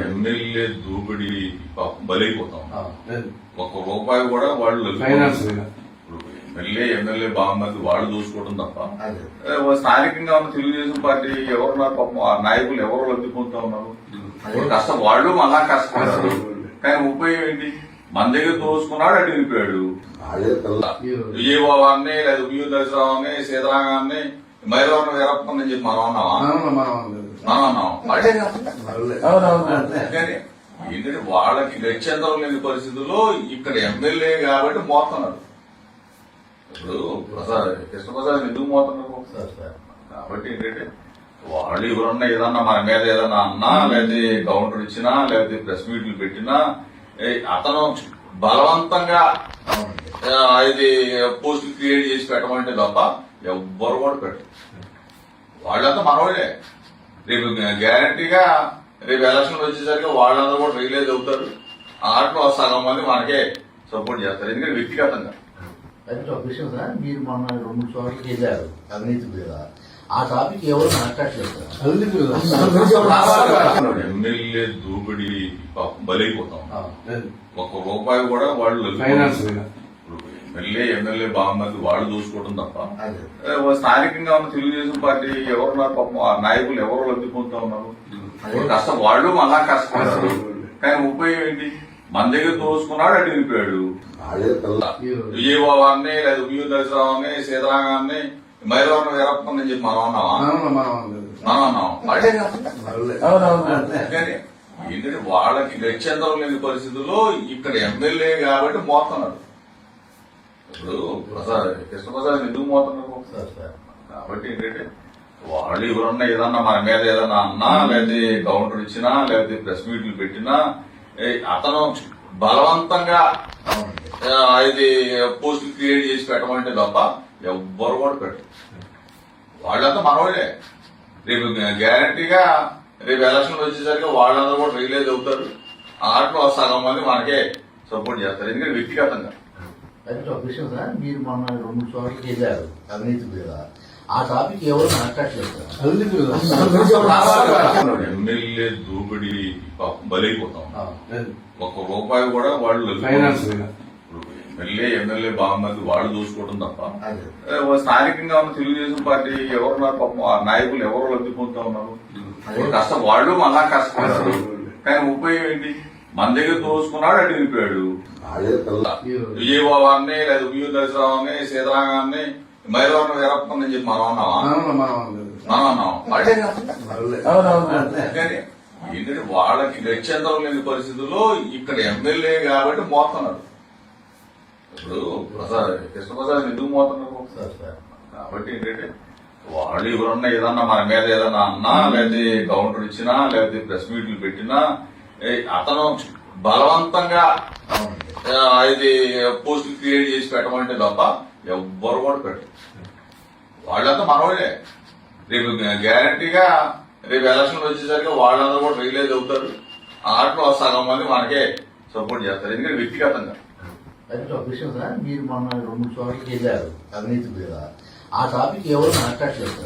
MLA దూపిడి బలైపోతాం. ₹1 కూడా వాళ్ళు MLA బాగుంది వాళ్ళు చూసుకోవడం తప్ప స్థానికంగా ఉన్న తెలుగుదేశం పార్టీ ఎవరున్నారు పాపం ఆ నాయకులు ఎవరు లబ్ధి పొందుతా ఉన్నారు. కష్టం వాళ్ళు మళ్ళా కష్టపడతారు కానీ ఉపయోగం ఏంటి? మన దగ్గర తోసుకున్నాడు అటు వెళ్ళిపోయాడు. విజయబాబాన్ని లేదా వియూ దశరావుని సీతారామాన్ని మైలవరం వీరప్పని చెప్పి మనం అన్నావా? ఏంటంటే వాళ్ళకి గత్యంతరం లేని పరిస్థితుల్లో ఇక్కడ ఎమ్మెల్యే కాబట్టి మోస్తున్నారు. ఇప్పుడు కృష్ణప్రసాద్ ఎందుకు మోతున్నారు కాబట్టి ఏంటంటే వాళ్ళు ఎవరన్నా ఏదన్నా మన మీద ఏదన్నా అన్నా లేకపోతే కౌంటర్ ఇచ్చినా లేకపోతే ప్రెస్ మీట్లు పెట్టినా అతను బలవంతంగా ఇది పోస్టులు క్రియేట్ చేసి పెట్టమంటే తప్ప ఎవ్వరు కూడా పెట్టరు. వాళ్ళంతా మనవాళ్ళే. రేపు గ్యారంటీగా రేపు ఎలక్షన్ వచ్చేసరికి వాళ్ళందరూ కూడా రియలైజ్ అవుతారు. ఆటలో సగం మంది మనకే సపోర్ట్ చేస్తారు. ఎందుకంటే వ్యక్తిగతంగా అయితే ఒక విషయం సార్, మీరు మొన్న 2 చోట్లకి వెళ్ళారు అవినీతి మీద. ఆ టాపిక్ ఎవరు మాట్లాడలేదు. ఎమ్మెల్యే దూపిడి బలైపోతాం. ₹1 కూడా వాళ్ళు ఎమ్మెల్యే బాగుంది వాళ్ళు చూసుకోవడం తప్ప స్థానికంగా ఉన్న తెలుగుదేశం పార్టీ ఎవరున్నారు పాపం ఆ నాయకులు ఎవరు లబ్ధి పొందుతా ఉన్నారు. కష్టం వాళ్ళు మళ్ళా కష్టపడతారు కానీ ఉపయోగం ఏంటి? మన దగ్గర తోసుకున్నాడు అటు వెళ్ళిపోయాడు. విజయబాబాన్ని లేదా వియూ దశరావుని సీతారామాన్ని మైలవరం వీరప్పని చెప్పి మనం అన్నావా? ఏంటంటే వాళ్ళకి గత్యంతరం లేని పరిస్థితుల్లో ఇక్కడ ఎమ్మెల్యే కాబట్టి మోస్తున్నారు. ఇప్పుడు కృష్ణప్రసాద్ ఎందుకు మోతున్నారు కాబట్టి ఏంటంటే వాళ్ళు ఎవరన్నా ఏదన్నా మన మీద ఏదన్నా అన్నా లేకపోతే కౌంటర్ ఇచ్చినా లేకపోతే ప్రెస్ మీట్లు పెట్టినా అతను బలవంతంగా ఇది పోస్టులు క్రియేట్ చేసి పెట్టమంటే తప్ప ఎవ్వరు కూడా పెట్టరు. వాళ్ళంతా మనవాళ్ళే. రేపు గ్యారంటీగా రేపు ఎలక్షన్ వచ్చేసరికి వాళ్ళందరూ కూడా రియలైజ్ అవుతారు. ఆటలో సగం మంది మనకే సపోర్ట్ చేస్తారు. ఎందుకంటే వ్యక్తిగతంగా అయితే ఒక విషయం సార్, మీరు మొన్న 2 చోట్లకి వెళ్ళారు అవినీతి మీద. ఆ టాపిక్ ఎవరు మాట్లాడలేదు. ఎమ్మెల్యే దూపిడి బలైపోతాం. ₹1 కూడా వాళ్ళు ఎమ్మెల్యే బాగుంది వాళ్ళు చూసుకోవడం తప్ప స్థానికంగా ఉన్న తెలుగుదేశం పార్టీ ఎవరున్నారు పాపం ఆ నాయకులు ఎవరు లబ్ధి పొందుతా ఉన్నారు. కష్టం వాళ్ళు మళ్ళా కష్టపడతారు కానీ ఉపయోగం ఏంటి? మన దగ్గర తోసుకున్నాడు అటు వెళ్ళిపోయాడు. విజయబాబాన్ని లేదా వియూ దశరావుని సీతారామాన్ని మైలవరం వీరప్పని చెప్పి మనం అన్నావా? ఏంటంటే వాళ్ళకి గత్యంతరం లేని పరిస్థితుల్లో ఇక్కడ ఎమ్మెల్యే కాబట్టి మోస్తున్నారు. ఇప్పుడు కృష్ణప్రసాద్ ఎందుకు మోతున్నారు కాబట్టి ఏంటంటే వాళ్ళు ఎవరన్నా ఏదన్నా మన మీద ఏదన్నా అన్నా లేకపోతే కౌంటర్ ఇచ్చినా లేకపోతే ప్రెస్ మీట్లు పెట్టినా అతను బలవంతంగా ఇది పోస్టులు క్రియేట్ చేసి పెట్టమంటే తప్ప ఎవ్వరు కూడా పెట్టరు. వాళ్ళంతా మనవాళ్ళే. రేపు గ్యారంటీగా రేపు ఎలక్షన్ వచ్చేసరికి వాళ్ళందరూ కూడా రియలైజ్ అవుతారు. ఆటలో సగం మంది మనకే సపోర్ట్ చేస్తారు. ఎందుకంటే వ్యక్తిగతంగా అయితే ఒక విషయం సార్, మీరు మొన్న 2 చోట్లకి వెళ్ళారు అవినీతి మీద. ఆ టాపిక్ ఎవరు మాట్లాడలేదు.